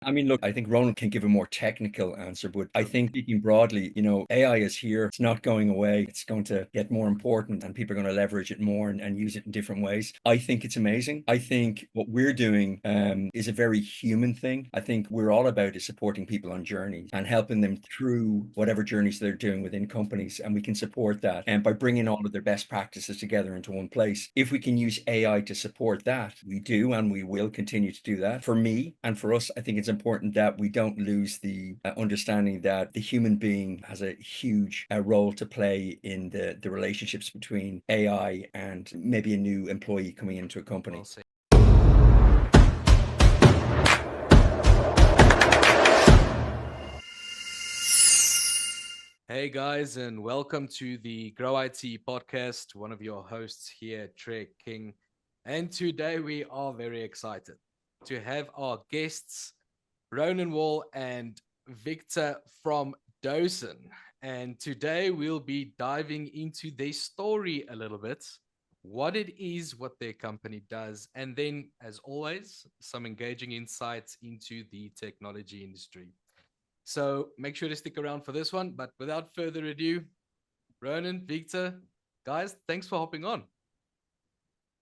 I mean, look, I think Ronan can give a more technical answer, but I think speaking broadly, AI is here. It's not going away. It's going to get more important and people are going to leverage it more and use it in different ways. I think it's amazing. I think what we're doing is a very human thing. I think we're all about is supporting people on journeys and helping them through whatever journeys they're doing within companies. And we can support that. And by bringing all of their best practices together into one place, if we can use AI to support that, we do, and we will continue to do that. For me and for us, I think it's important that we don't lose the understanding that the human being has a huge role to play in the relationships between AI and maybe a new employee coming into a company. Well said. Hey guys, and welcome to the Grow IT podcast. One of your hosts here, Trey King. And today we are very excited to have our guests, Ronan Wall and Victor from Dosen. And today we'll be diving into their story a little bit, what it is, what their company does, and then, as always, some engaging insights into the technology industry. So make sure to stick around for this one. But without further ado, Ronan, Victor, guys, thanks for hopping on.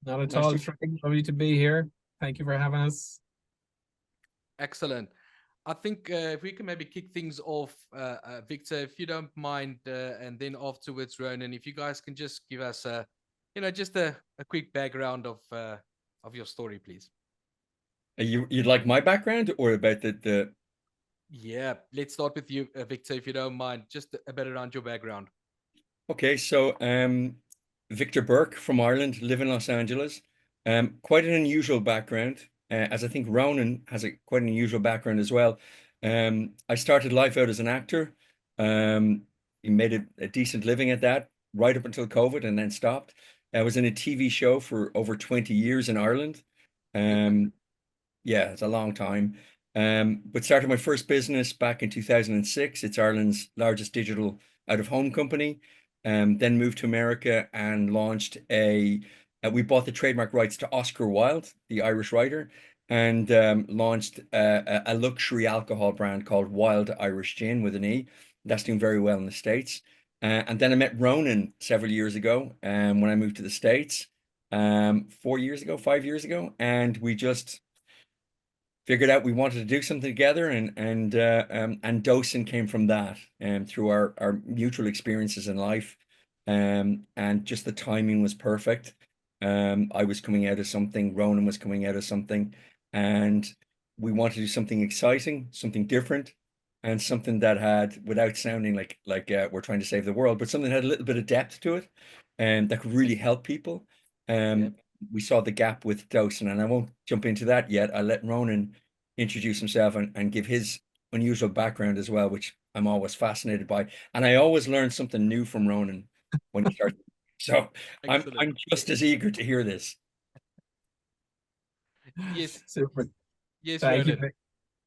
Not at Nice all. to Trey. Lovely to be here. Thank you for having us. Excellent. I think if we can maybe kick things off, Victor, if you don't mind, and then afterwards, Ronan, if you guys can just give us just a quick background of your story, please. You'd like my background or about the Yeah, let's start with you, Victor, if you don't mind, just a bit around your background. Okay, so Victor Burke from Ireland, live in Los Angeles. Quite an unusual background, as I think Ronan has a quite an unusual background as well. I started life out as an actor. He made a decent living at that right up until COVID and then stopped. I was in a TV show for over 20 years in Ireland. Um, yeah, it's a long time. But started my first business back in 2006. It's Ireland's largest digital out-of-home company. Then moved to America and launched we bought the trademark rights to Oscar Wilde, the Irish writer, and launched a luxury alcohol brand called Wild Irish Gin with an E. That's doing very well in the States. And then I met Ronan several years ago when I moved to the States, 4 years ago, 5 years ago, and we just figured out we wanted to do something together, and Dosen came from that, through our mutual experiences in life, and just the timing was perfect. I was coming out of something, Ronan was coming out of something, and we wanted to do something exciting, something different, and something that had, without sounding like we're trying to save the world, but something that had a little bit of depth to it, and that could really help people. Yeah. Um, we saw the gap with Dosen, and I won't jump into that yet. I'll let Ronan introduce himself and give his unusual background as well, which I'm always fascinated by. And I always learn something new from Ronan when he starts. So I'm Excellent. I'm just as eager to hear this. Yes, Super. yes, Thank you, Ronan. Vic.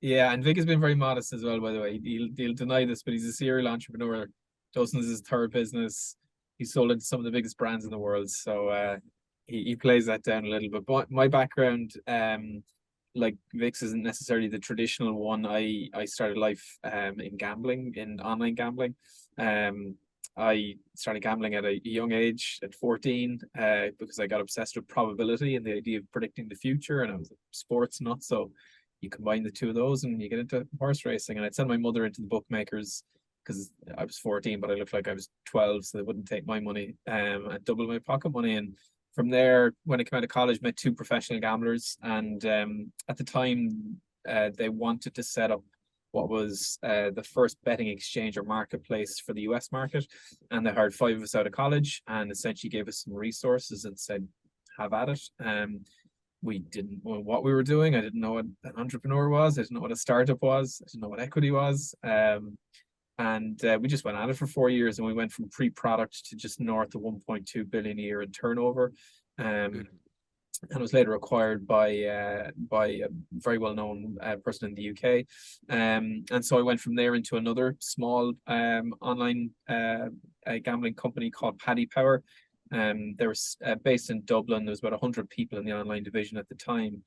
Yeah, and Vic has been very modest as well, by the way. He'll deny this, but he's a serial entrepreneur. Dustin's his third business. He's sold into some of the biggest brands in the world. So he plays that down a little bit. But my background, like Vic's, isn't necessarily the traditional one. I started life in gambling, in online gambling. Um, I started gambling at a young age, at 14, because I got obsessed with probability and the idea of predicting the future. And I was a sports nut. So you combine the two of those and you get into horse racing. And I'd send my mother into the bookmakers because I was 14, but I looked like I was 12, so they wouldn't take my money, and double my pocket money. And from there, when I came out of college, met two professional gamblers. And at the time, they wanted to set up what was the first betting exchange or marketplace for the US market. And they hired five of us out of college and essentially gave us some resources and said, have at it. We didn't know what we were doing. I didn't know what an entrepreneur was. I didn't know what a startup was. I didn't know what equity was. And we just went at it for 4 years, and we went from pre-product to just north of 1.2 billion a year in turnover. Good. And was later acquired by a very well-known person in the UK. And so I went from there into another small online gambling company called Paddy Power. They were based in Dublin. There was about 100 people in the online division at the time.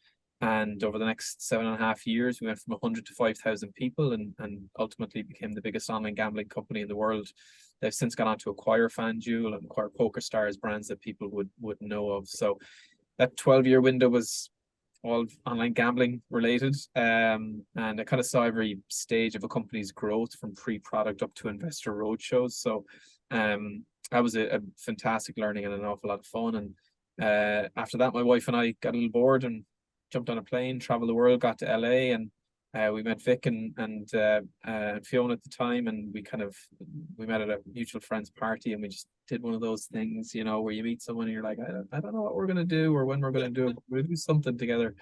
And over the next 7.5 years, we went from 100 to 5,000 people, and ultimately became the biggest online gambling company in the world. They've since gone on to acquire FanDuel and acquire PokerStars, brands that people would know of. So that 12-year window was all online gambling related. And I kind of saw every stage of a company's growth from pre-product up to investor roadshows. So that was a fantastic learning and an awful lot of fun. And after that, my wife and I got a little bored and jumped on a plane, traveled the world, got to LA, and we met Vic and Fiona at the time, and we met at a mutual friend's party, and we just did one of those things, where you meet someone and you're like, I don't know what we're gonna do or when we're gonna do it, but we'll do something together.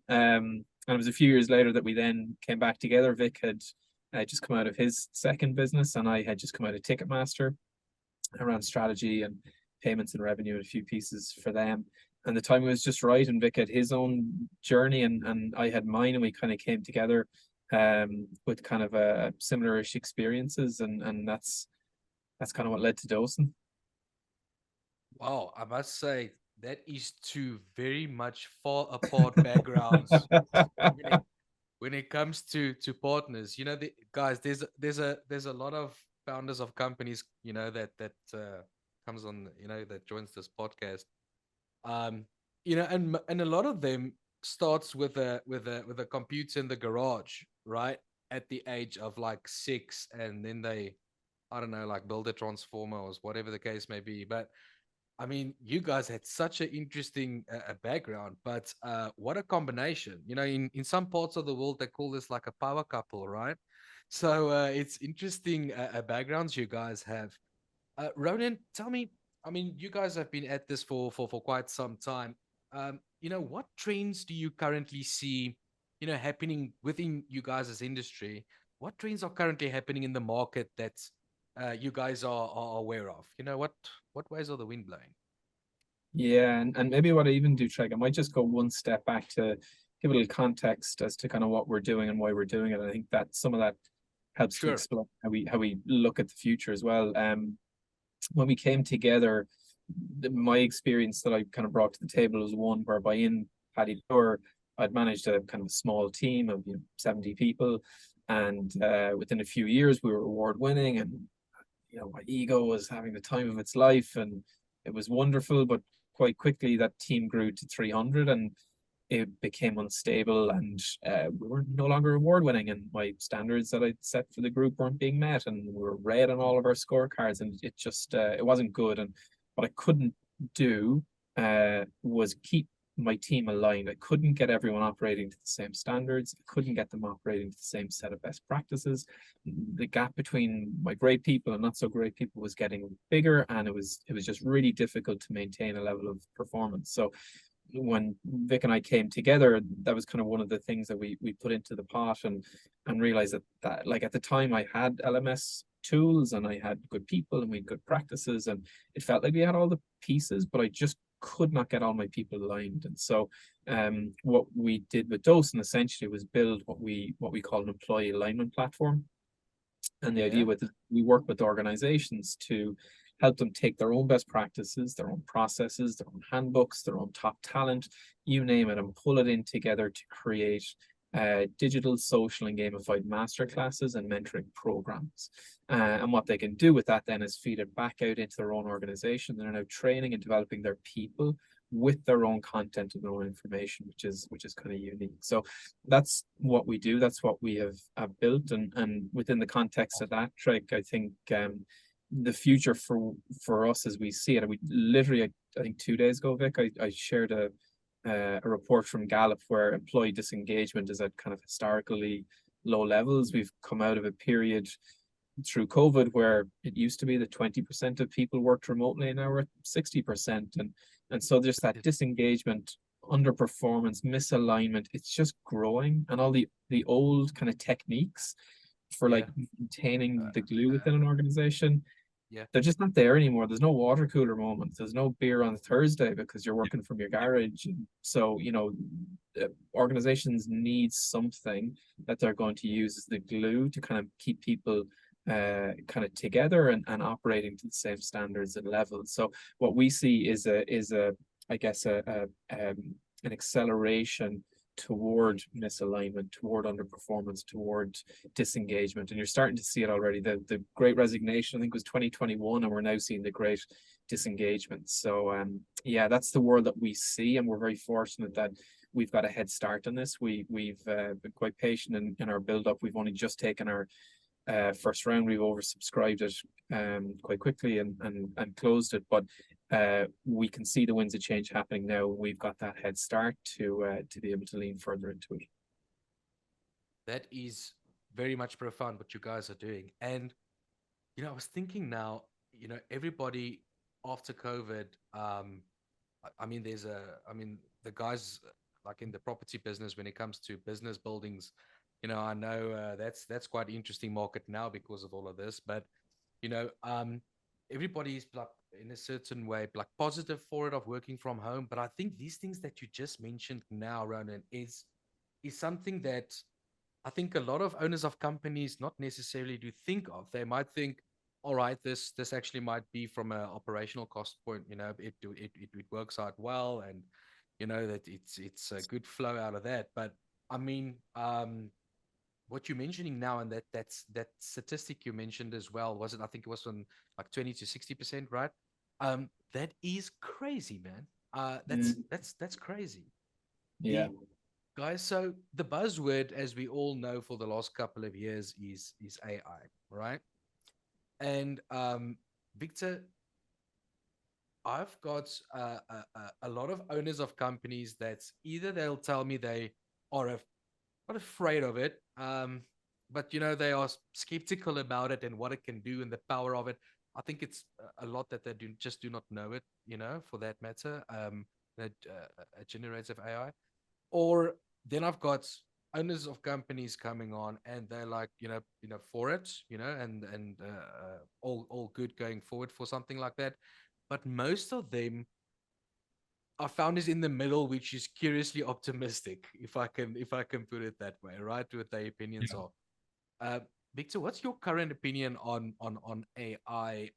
And it was a few years later that we then came back together. Vic had just come out of his second business, and I had just come out of Ticketmaster around strategy and payments and revenue and a few pieces for them. And the timing was just right, and Vic had his own journey and I had mine, and we kind of came together with kind of a similar-ish experiences, and that's kind of what led to Dawson. Wow, I must say that is two very much far apart backgrounds when it comes to partners. Guys, there's a lot of founders of companies, that comes on, that joins this podcast. And a lot of them starts with a computer in the garage, right, at the age of like 6, and then they, I don't know, like build a transformer or whatever the case may be. But I mean, you guys had such an interesting background, but what a combination. In some parts of the world they call this like a power couple, right? So it's interesting backgrounds you guys have. Ronan, tell me, I mean, you guys have been at this for quite some time. What trends do you currently see, happening within you guys' industry? What trends are currently happening in the market that you guys are aware of? What ways are the wind blowing? Yeah, and maybe what I even do, Treg, I might just go one step back to give a little context as to kind of what we're doing and why we're doing it. I think that some of that helps to Sure. explain how we look at the future as well. When we came together, my experience that I kind of brought to the table was one whereby in Paddy Power, I'd managed a kind of a small team of 70 people, and within a few years we were award winning, and my ego was having the time of its life, and it was wonderful. But quite quickly that team grew to 300, and it became unstable, and we were no longer award winning, and my standards that I'd set for the group weren't being met, and we were red on all of our scorecards, and it just it wasn't good. And what I couldn't do was keep my team aligned. I couldn't get everyone operating to the same standards. I couldn't get them operating to the same set of best practices. The gap between my great people and not so great people was getting bigger, and it was just really difficult to maintain a level of performance. So when Vic and I came together, that was kind of one of the things that we put into the pot, and realized that like at the time I had LMS tools and I had good people and we had good practices, and it felt like we had all the pieces, but I just could not get all my people aligned. And so what we did with Dawson essentially was build what we call an employee alignment platform. And the idea with it, we work with organizations to help them take their own best practices, their own processes, their own handbooks, their own top talent, you name it, and pull it in together to create digital, social, and gamified masterclasses and mentoring programs. And what they can do with that then is feed it back out into their own organization. They're now training and developing their people with their own content and their own information, which is kind of unique. So that's what we do. That's what we have built. And within the context of that, Trek, I think the future for us as we see it, and we literally, I think 2 days ago, Vic, I shared a report from Gallup where employee disengagement is at kind of historically low levels. We've come out of a period through COVID where it used to be that 20% of people worked remotely, and now we're at 60%. And so there's that disengagement, underperformance, misalignment. It's just growing, and all the old kind of techniques for like maintaining the glue within an organization, they're just not there anymore. There's no water cooler moments. There's no beer on Thursday because you're working from your garage. And so, organizations need something that they're going to use as the glue to kind of keep people kind of together and operating to the same standards and levels. So what we see is an acceleration toward misalignment, toward underperformance, toward disengagement. And you're starting to see it already. The great resignation, I think, was 2021, and we're now seeing the great disengagement. So yeah, that's the world that we see, and we're very fortunate that we've got a head start on this. We've been quite patient in our build up. We've only just taken our first round. We've oversubscribed it quite quickly and closed it, but we can see the winds of change happening now. We've got that head start to be able to lean further into it. That is very much profound what you guys are doing. And I was thinking now, everybody after COVID, I mean, the guys like in the property business, when it comes to business buildings, I know that's quite interesting market now because of all of this. But everybody's like in a certain way like positive for it of working from home. But I think these things that you just mentioned now, Ronan, is something that I think a lot of owners of companies not necessarily do think of. They might think, all right, this actually might be from an operational cost point, it works out well, and that it's a good flow out of that. But I mean, what you're mentioning now, and that statistic you mentioned as well, was it? I think it was from like 20 to 60%, right? That is crazy, man. That's crazy. Yeah. Guys, so the buzzword, as we all know, for the last couple of years is AI, right? And Victor, I've got a lot of owners of companies that either they'll tell me they are not afraid of it, but they are skeptical about it and what it can do and the power of it. I think it's a lot that they do not know it, for that matter, that generative AI. Or then I've got owners of companies coming on and they're like, for it, and all good going forward for something like that. But most of them I found is in the middle, which is curiously optimistic, if I can put it that way, right? What their opinions are. Victor, what's your current opinion on AI?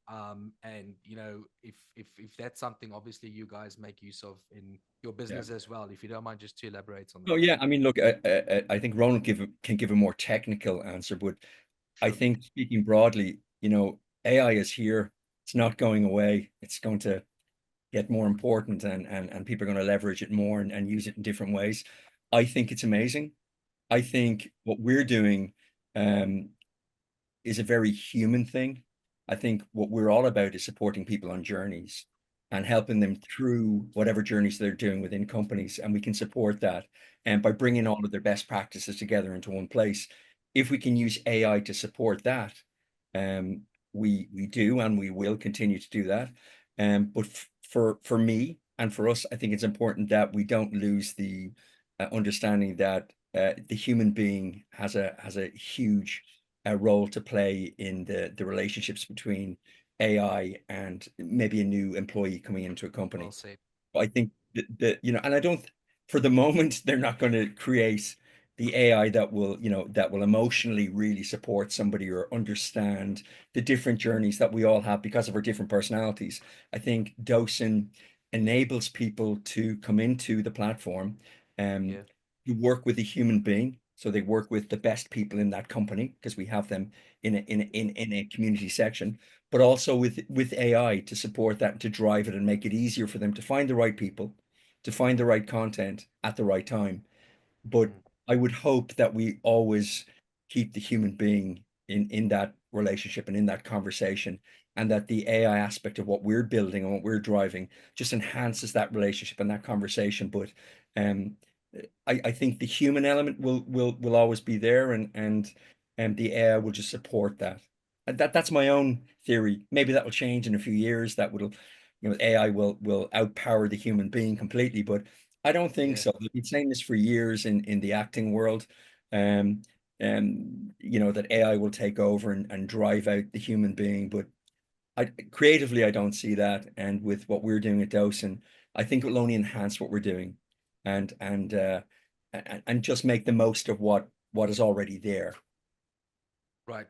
And if that's something obviously you guys make use of in your business as well, if you don't mind just to elaborate on that. Oh yeah, I mean, look, I think Ronan can give a more technical answer, but I Sure. think speaking broadly, AI is here. It's not going away. It's going to get more important, and people are going to leverage it more and use it in different ways. I think it's amazing. I think what we're doing is a very human thing. I think what we're all about is supporting people on journeys and helping them through whatever journeys they're doing within companies. And we can support that. And by bringing all of their best practices together into one place, if we can use AI to support that, um, we do and we will continue to do that. But for me and for us, I think it's important that we don't lose the understanding that the human being has a huge role to play in the relationships between AI and maybe a new employee coming into a company. Well said. I think that and I don't, for the moment, they're not going to create the AI that will emotionally really support somebody or understand the different journeys that we all have because of our different personalities. I think Docen enables people to come into the platform Yeah. to work with a human being. So they work with the best people in that company because we have them in a community section, but also with AI to support that and to drive it and make it easier for them to find the right people, to find the right content at the right time. But Mm. I would hope that we always keep the human being in that relationship and in that conversation, and that the AI aspect of what we're building and what we're driving just enhances that relationship and that conversation. But um, I think the human element will always be there, and the AI will just support that. And that's my own theory. Maybe that will change in a few years. That will, AI will outpower the human being completely, but I don't think Yeah. so. They've been saying this for years in the acting world, um, that AI will take over and drive out the human being. But creatively, I don't see that. And with what we're doing at Dawson, I think it will only enhance what we're doing, and just make the most of what is already there. Right.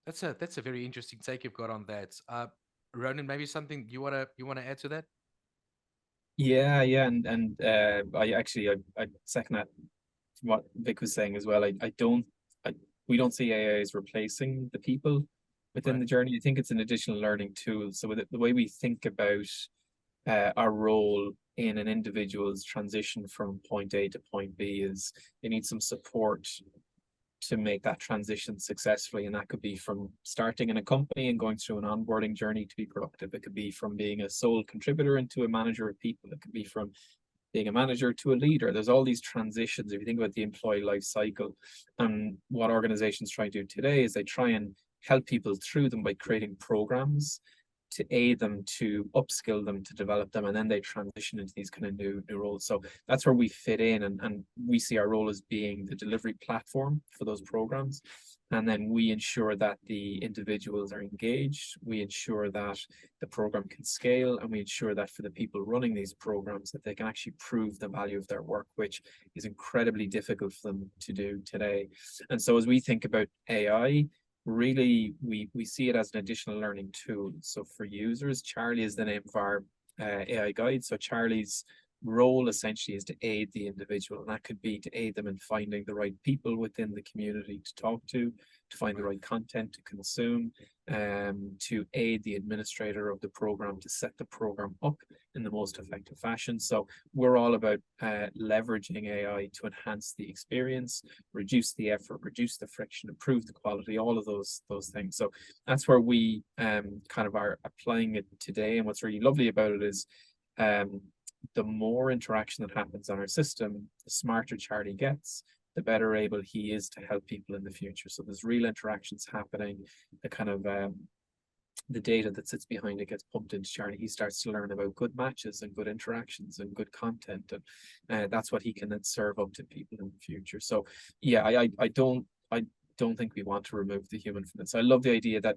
That's a very interesting take you've got on that. Ronan, maybe something you wanna add to that? Yeah, and I actually I second that what Vic was saying as well, I don't, I, we don't see AI as replacing the people within Right. the journey. I think it's an additional learning tool. So with the way we think about our role in an individual's transition from point A to point B is they need some support to make that transition successfully. And that could be from starting in a company and going through an onboarding journey to be productive. It could be from being a sole contributor into a manager of people. It could be from being a manager to a leader. There's all these transitions. If you think about the employee life cycle, and what organizations try to do today is they try and help people through them by creating programs to aid them, to upskill them, to develop them, and then they transition into these kind of new roles. So that's where we fit in, and we see our role as being the delivery platform for those programs. And then we ensure that the individuals are engaged, we ensure that the program can scale, and we ensure that for the people running these programs that they can actually prove the value of their work, which is incredibly difficult for them to do today. And so as we think about AI, really we see it as an additional learning tool. So for users, Charlie is the name of our AI guide. So Charlie's role essentially is to aid the individual, and that could be to aid them in finding the right people within the community to talk to find the right content to consume, to aid the administrator of the program to set the program up in the most effective fashion. So we're all about leveraging AI to enhance the experience, reduce the effort, reduce the friction, improve the quality, all of those things. So that's where we kind of are applying it today. And what's really lovely about it is the more interaction that happens on our system, the smarter Charlie gets, the better able he is to help people in the future. So there's real interactions happening. The kind of the data that sits behind it gets pumped into Charlie. He starts to learn about good matches and good interactions and good content, and that's what he can then serve up to people in the future. So yeah, I don't think we want to remove the human from this. I love the idea that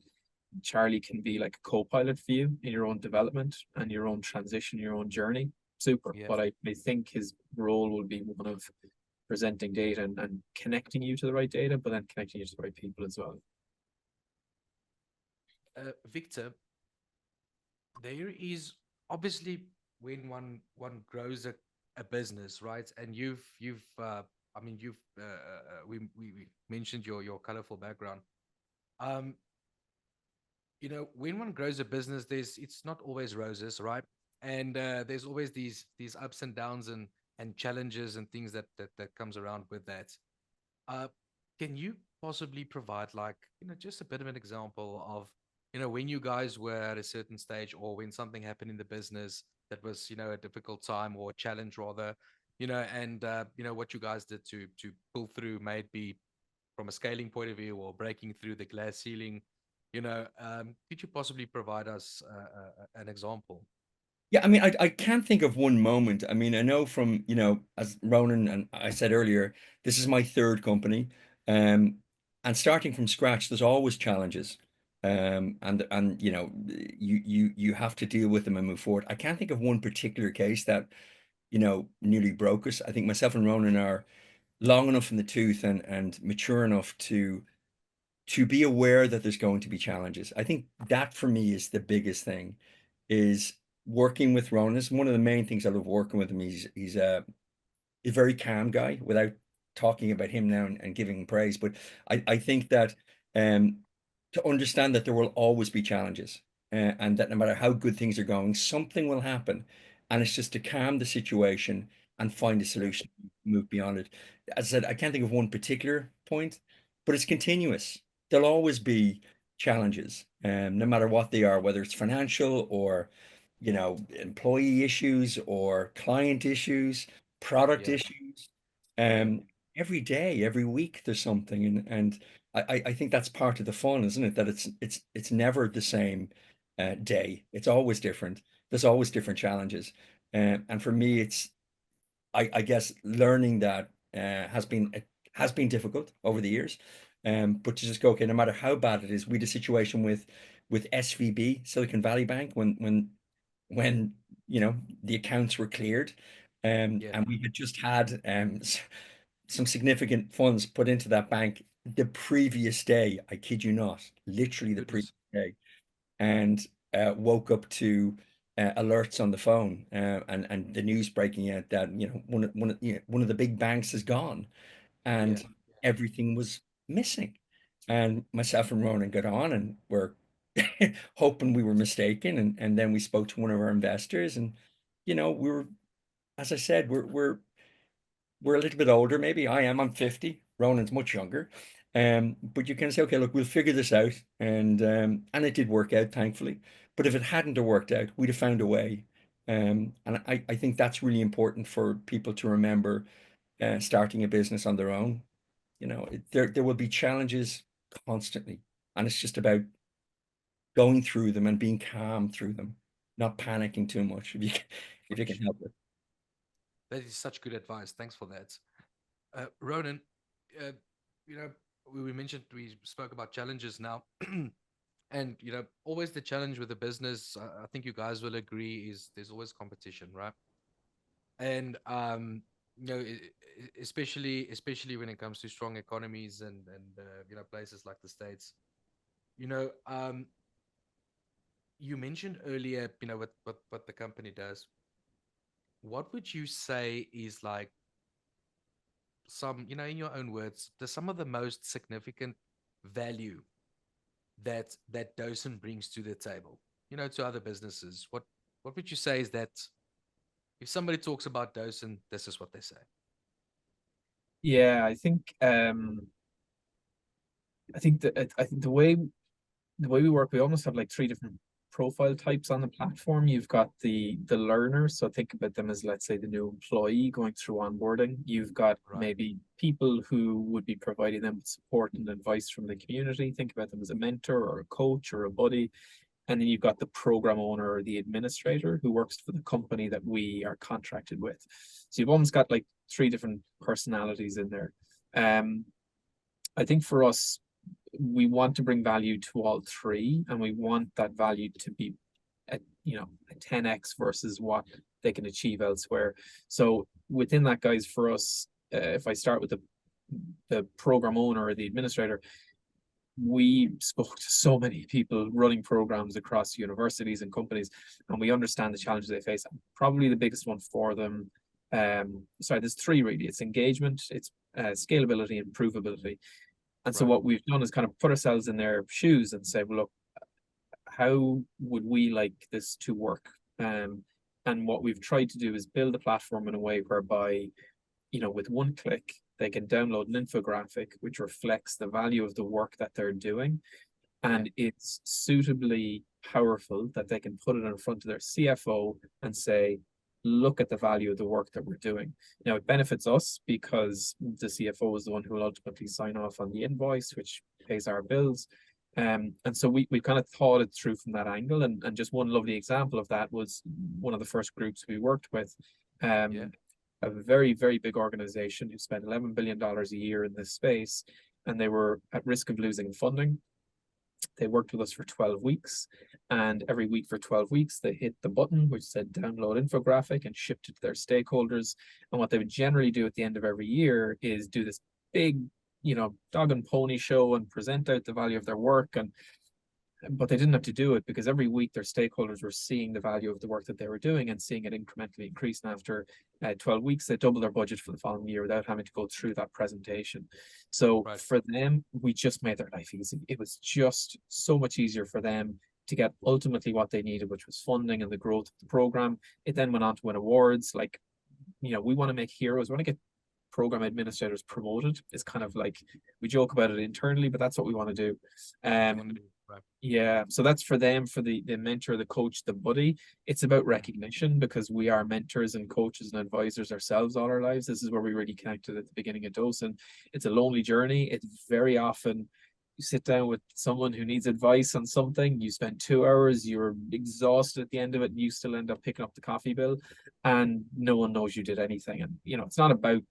Charlie can be like a co-pilot for you in your own development and your own transition, your own journey. Super. Yeah. But I think his role will be one of presenting data and connecting you to the right data, but then connecting you to the right people as well. Victor, there is obviously when one grows a business, right? And you've I mean we mentioned your colorful background. Um, when one grows a business, it's not always roses, right? And there's always these ups and downs and challenges and things that comes around with that. Uh, can you possibly provide like, just a bit of an example of, when you guys were at a certain stage or when something happened in the business that was, a difficult time or a challenge rather, and what you guys did to pull through, maybe from a scaling point of view or breaking through the glass ceiling, could you possibly provide us an example? Yeah, I mean, I can't think of one moment. I mean, I know from, as Ronan and I said earlier, this is my third company. Um, and starting from scratch, there's always challenges. And you have to deal with them and move forward. I can't think of one particular case that, nearly broke us. I think myself and Ronan are long enough in the tooth and mature enough to be aware that there's going to be challenges. I think that for me is the biggest thing, is working with Ronan. Is one of the main things I love working with him. He's a very calm guy without talking about him now and giving him praise. But I think that um, to understand that there will always be challenges, and that no matter how good things are going, something will happen. And it's just to calm the situation and find a Yeah, solution, move beyond it. As I said, I can't think of one particular point, but it's continuous. There'll always be challenges, no matter what they are, whether it's financial or, employee issues or client issues, product yeah, issues. yeah, Um, every day, every week, there's something, and I think that's part of the fun, isn't it? That it's never the same day. It's always different. There's always different challenges, and for me, I guess learning that has been difficult over the years. But to just go, okay, no matter how bad it is, we had a situation with SVB, Silicon Valley Bank, when the accounts were cleared, yeah. and we had just had some significant funds put into that bank the previous day. I kid you not, literally the previous Goodness. day, and woke up to alerts on the phone, and the news breaking out that one of the big banks is gone, Yeah. and everything was missing. And myself and Ronan got on and we're hoping we were mistaken. And then we spoke to one of our investors, and we were, as I said, we're a little bit older, maybe. I'm 50. Ronan's much younger. But you can say, okay, look, we'll figure this out. And it did work out, thankfully. But if it hadn't have worked out, we'd have found a way. And I think that's really important for people to remember, starting a business on their own. There will be challenges constantly, and it's just about going through them and being calm through them, not panicking too much if you can help it. That is such good advice. Thanks for that. Ronan, uh, you know, we mentioned, we spoke about challenges now. And, always the challenge with a business, I think you guys will agree, is there's always competition, right? And, especially when it comes to strong economies and places like the States. You know, um, you mentioned earlier, what the company does. What would you say is like some, in your own words, some of the most significant value that Docent brings to the table, to other businesses? What would you say is that if somebody talks about Docent, this is what they say? Yeah, I think the way we work, we almost have like three different profile types on the platform. You've got the learner, so think about them as, let's say, the new employee going through onboarding. You've got Right. maybe people who would be providing them with support and advice from the community. Think about them as a mentor or a coach or a buddy. And then you've got the program owner or the administrator who works for the company that we are contracted with. So you've almost got like three different personalities in there. Um, I think for us, we want to bring value to all three, and we want that value to be at a 10x versus what they can achieve elsewhere. So within that, guys, for us, if I start with the program owner or the administrator, we spoke to so many people running programs across universities and companies, and we understand the challenges they face. Probably the biggest one for them, there's three really. It's engagement, it's scalability, and provability. And so Right. what we've done is kind of put ourselves in their shoes and say, well, look, how would we like this to work? And what we've tried to do is build a platform in a way whereby, with one click, they can download an infographic which reflects the value of the work that they're doing. And it's suitably powerful that they can put it in front of their CFO and say, look at the value of the work that we're doing. Now, it benefits us because the CFO is the one who will ultimately sign off on the invoice, which pays our bills. And so we kind of thought it through from that angle. And just one lovely example of that was one of the first groups we worked with. A very, very big organization who spent $11 billion a year in this space, and they were at risk of losing funding. They worked with us for 12 weeks, and every week for 12 weeks, they hit the button which said download infographic and shipped it to their stakeholders. And what they would generally do at the end of every year is do this big, dog and pony show and present out the value of their work. But they didn't have to do it because every week their stakeholders were seeing the value of the work that they were doing and seeing it incrementally increase. And after 12 weeks, they doubled their budget for the following year without having to go through that presentation. So Right. for them, we just made their life easy. It was just so much easier for them to get ultimately what they needed, which was funding and the growth of the program. It then went on to win awards. Like, we want to make heroes. We want to get program administrators promoted. It's kind of like, we joke about it internally, but that's what we want to do. Right. Yeah, so that's for them, for the mentor, the coach, the buddy. It's about recognition because we are mentors and coaches and advisors ourselves all our lives. This is where we really connected at the beginning of Dose, and it's a lonely journey. It's very often you sit down with someone who needs advice on something, you spend 2 hours, you're exhausted at the end of it, and you still end up picking up the coffee bill, and no one knows you did anything. And it's not about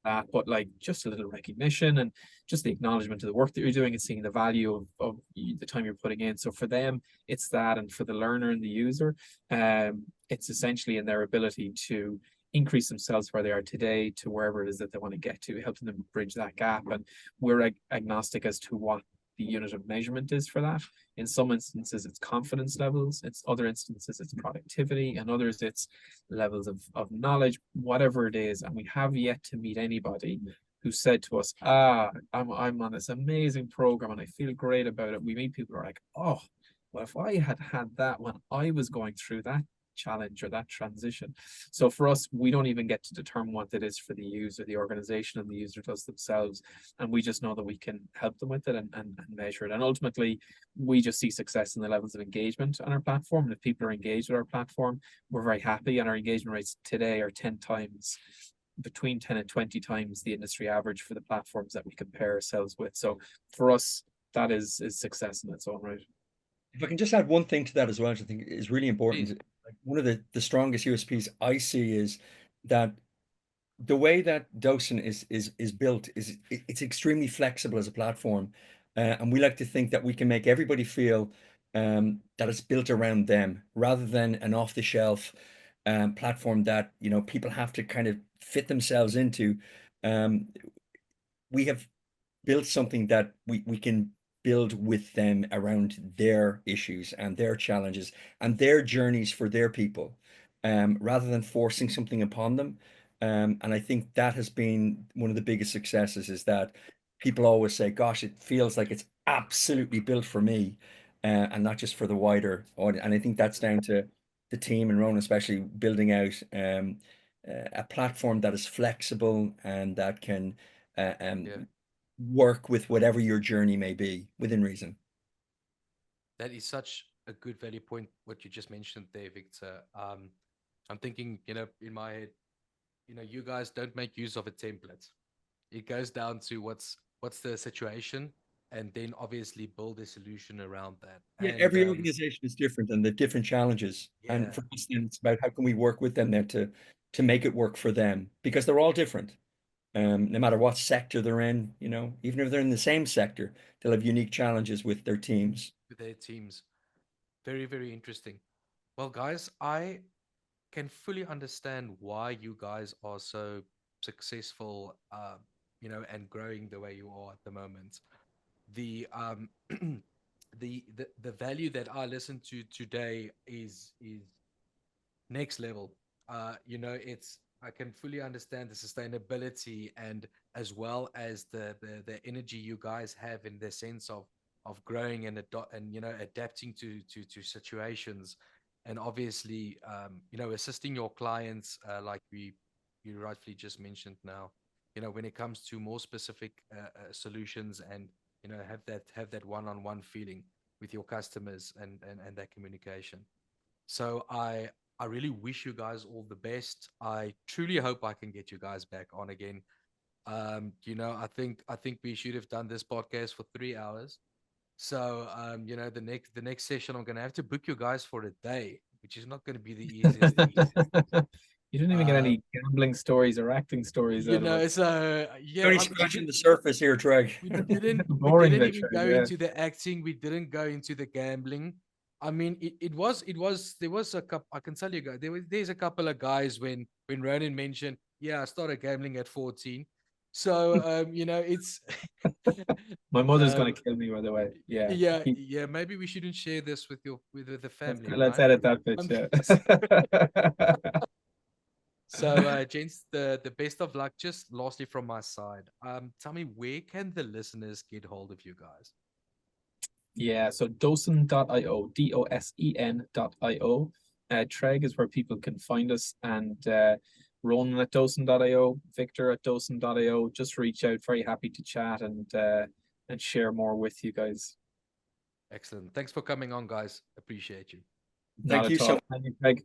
that, but like just a little recognition and just the acknowledgement of the work that you're doing and seeing the value of the time you're putting in. So for them, it's that, and for the learner and the user, it's essentially in their ability to increase themselves where they are today to wherever it is that they want to get to, helping them bridge that gap. And we're agnostic as to what the unit of measurement is for that. In some instances, it's confidence levels. It's other instances, it's productivity, and others it's levels of knowledge, whatever it is. And we have yet to meet anybody who said to us, I'm on this amazing program and I feel great about it. We meet people who are like, oh, well, if I had had that when I was going through that challenge or that transition. So for us, we don't even get to determine what it is for the user, the organization, and the user does themselves. And we just know that we can help them with it and measure it. And ultimately, we just see success in the levels of engagement on our platform. And if people are engaged with our platform, we're very happy. And our engagement rates today are 10 times, between 10 and 20 times the industry average for the platforms that we compare ourselves with. So for us, that is success in its own right. If I can just add one thing to that as well, which I think is really important. Please. Like one of the strongest USPs I see is that the way that Docent is built is it's extremely flexible as a platform, and we like to think that we can make everybody feel that it's built around them rather than an off-the-shelf platform that people have to kind of fit themselves into. We have build something that we can build with them around their issues and their challenges and their journeys for their people, rather than forcing something upon them. And I think that has been one of the biggest successes is that people always say, gosh, it feels like it's absolutely built for me, and not just for the wider audience. And I think that's down to the team and Ronan, especially building out a platform that is flexible and that can Yeah. work with whatever your journey may be within reason. That is such a good value point, what you just mentioned there, Victor. I'm thinking, in my head, you guys don't make use of a template. It goes down to what's the situation, and then obviously build a solution around that. Yeah, And every organization is different and they have different challenges. And yeah, for us, then it's about how can we work with them then to make it work for them because they're all different. No matter what sector they're in, even if they're in the same sector, they'll have unique challenges with their teams. with their teams, very, very interesting. Well, guys, I can fully understand why you guys are so successful, and growing the way you are at the moment. The the value that I listened to today is next level. It's I can fully understand the sustainability and as well as the energy you guys have in the sense of growing and adapting to situations, and obviously assisting your clients, like you rightfully just mentioned now, when it comes to more specific solutions, and have that one-on-one feeling with your customers, and that communication. So I really wish you guys all the best. I truly hope I can get you guys back on again. I think we should have done this podcast for 3 hours. So the next session I'm gonna have to book you guys for a day, which is not gonna be the easiest thing. You didn't even get any gambling stories or acting stories out of it. So yeah, Only scratching the surface here, Treg. we didn't we Boring didn't bit, even Trey, go yeah. into the acting. We didn't go into the gambling. I mean, there was a couple. I can tell you guys, there's a couple of guys when Ronan mentioned, yeah, I started gambling at 14. So it's My mother's um, gonna kill me, by the way. Yeah. yeah. Maybe we shouldn't share this with the family, Let's right? edit that bit, yeah. So, gents, the best of luck. Just lastly from my side, tell me, where can the listeners get hold of you guys? Yeah, so docen.io, DOSEN.io. Treg is where people can find us, and Ronan at docen.io, Victor at docen.io. Just reach out. Very happy to chat and share more with you guys. Excellent. Thanks for coming on, guys. Appreciate you. Not Thank you at so all. much. Thank you, Treg.